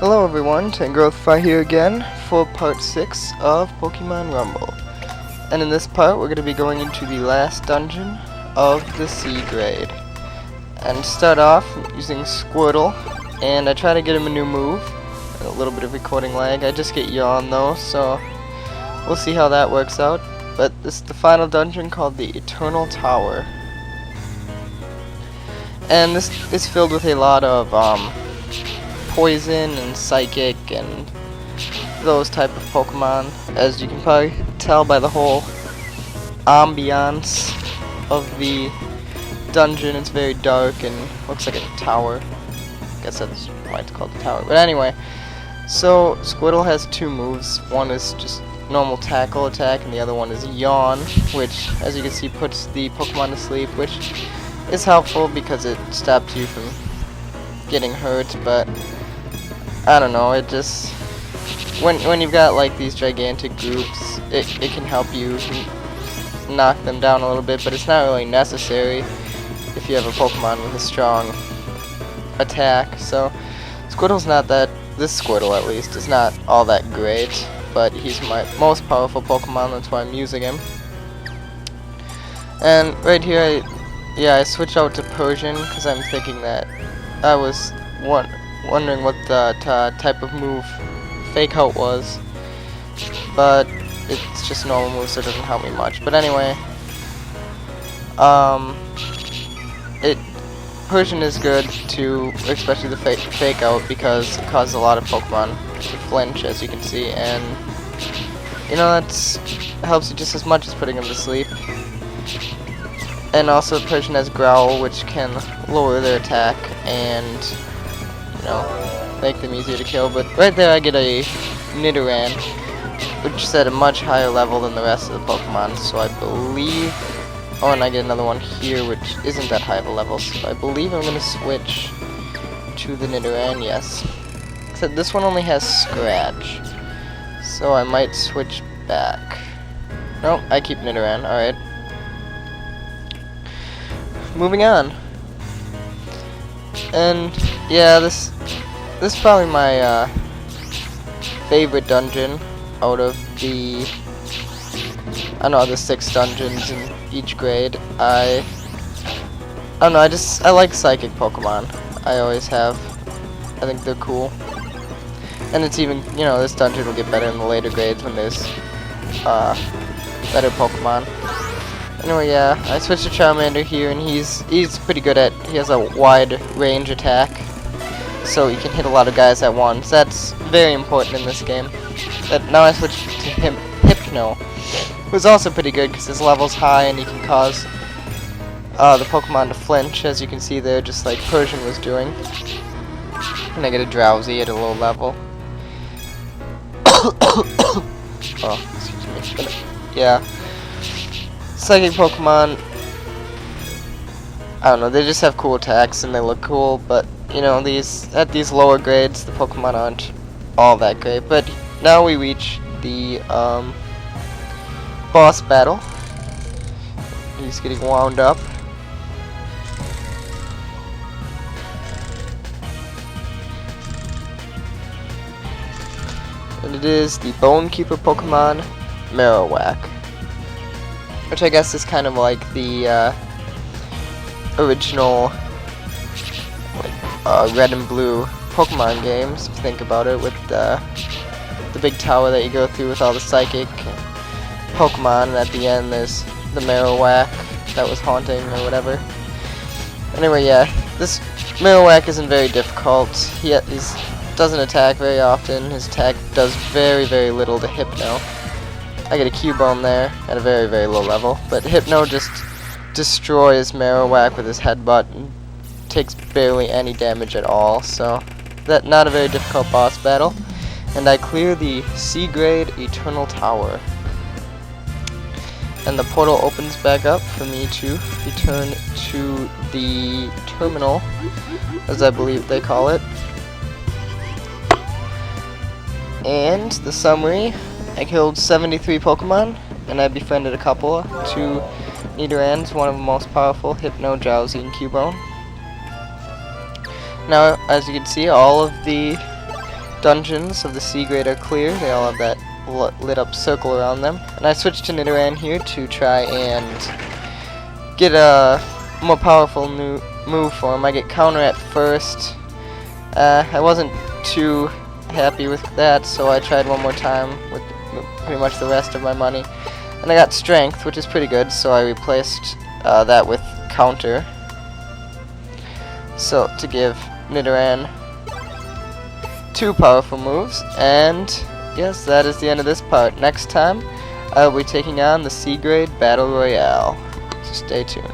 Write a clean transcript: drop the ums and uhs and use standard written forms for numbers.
Hello everyone, Tangrowthfire here again for part 6 of Pokemon Rumble. And in this part we're going to be going into the last dungeon of the C grade. And start off using Squirtle, and I try to get him a new move. A little bit of recording lag, I just get Yawn though, so we'll see how that works out. But this is the final dungeon called the Eternal Tower. And this is filled with a lot of poison and psychic and those type of Pokemon, as you can probably tell by the whole ambiance of the dungeon. It's very dark and looks like a tower. I guess that's why it's called the tower. But anyway, so Squirtle has two moves. One is just normal tackle attack and the other one is Yawn, which as you can see puts the Pokemon to sleep, which is helpful because it stops you from getting hurt. But I don't know, it just when you've got like these gigantic groups, it can help you knock them down a little bit, but it's not really necessary if you have a Pokemon with a strong attack. So Squirtle's not that, this Squirtle at least, is not all that great, but he's my most powerful Pokemon, that's why I'm using him. And right here, I switched out to Persian because I'm thinking that I was wondering what the type of move Fake Out was, but it's just a normal move, so it doesn't help me much. But anyway, Persian is good too, especially the Fake Out, because it causes a lot of Pokemon to flinch, as you can see, and you know, that helps you just as much as putting them to sleep. And also Persian has Growl, which can lower their attack and, you know, make them easier to kill. But right there I get a Nidoran, which is at a much higher level than the rest of the Pokemon, so I believe... Oh, and I get another one here, which isn't that high of a level, so I believe I'm going to switch to the Nidoran, yes. Except this one only has Scratch, so I might switch back. Nope, I keep Nidoran, alright. Moving on. And yeah, this is probably my favorite dungeon out of the, I don't know, the 6 dungeons in each grade. I don't know, I like psychic Pokemon. I always have. I think they're cool. And it's even, you know, this dungeon will get better in the later grades when there's better Pokemon. Anyway, yeah, I switched to Charmander here, and he's pretty good at, he has a wide range attack, so you can hit a lot of guys at once. That's very important in this game. But now I switched to Hypno, who's also pretty good because his level's high and he can cause the Pokemon to flinch, as you can see there, just like Persian was doing. And I get a Drowsy at a low level. Oh, excuse me. But, yeah. Psychic Pokemon, I don't know, they just have cool attacks and they look cool, but you know, at these lower grades the Pokemon aren't all that great. But now we reach the boss battle. He's getting wound up. And it is the Bone Keeper Pokemon, Marowak. Which I guess is kind of like the original red and blue Pokemon games, if you think about it, with the big tower that you go through with all the psychic Pokemon, and at the end there's the Marowak that was haunting or whatever. Anyway, yeah, this Marowak isn't very difficult. He doesn't attack very often. His attack does very, very little to Hypno. I get a Cubone there at a very, very low level, but Hypno just destroys Marowak with his headbutt and takes barely any damage at all, so that's not a very difficult boss battle. And I clear the C grade Eternal Tower. And the portal opens back up for me to return to the terminal, as I believe they call it. And the summary: I killed 73 Pokemon, and I befriended a couple, 2 Nidorans, one of the most powerful, Hypno, Drowsy, and Cubone. Now, as you can see, all of the dungeons of the C grade are clear. They all have that lit up circle around them. And I switched to Nidoran here to try and get a more powerful new move for him. I get counter at first. I wasn't too happy with that, so I tried one more time with pretty much the rest of my money. And I got strength, which is pretty good, so I replaced that with counter. So to give Nidoran 2 powerful moves, and yes, that is the end of this part. Next time, I will be taking on the C grade Battle Royale. So stay tuned.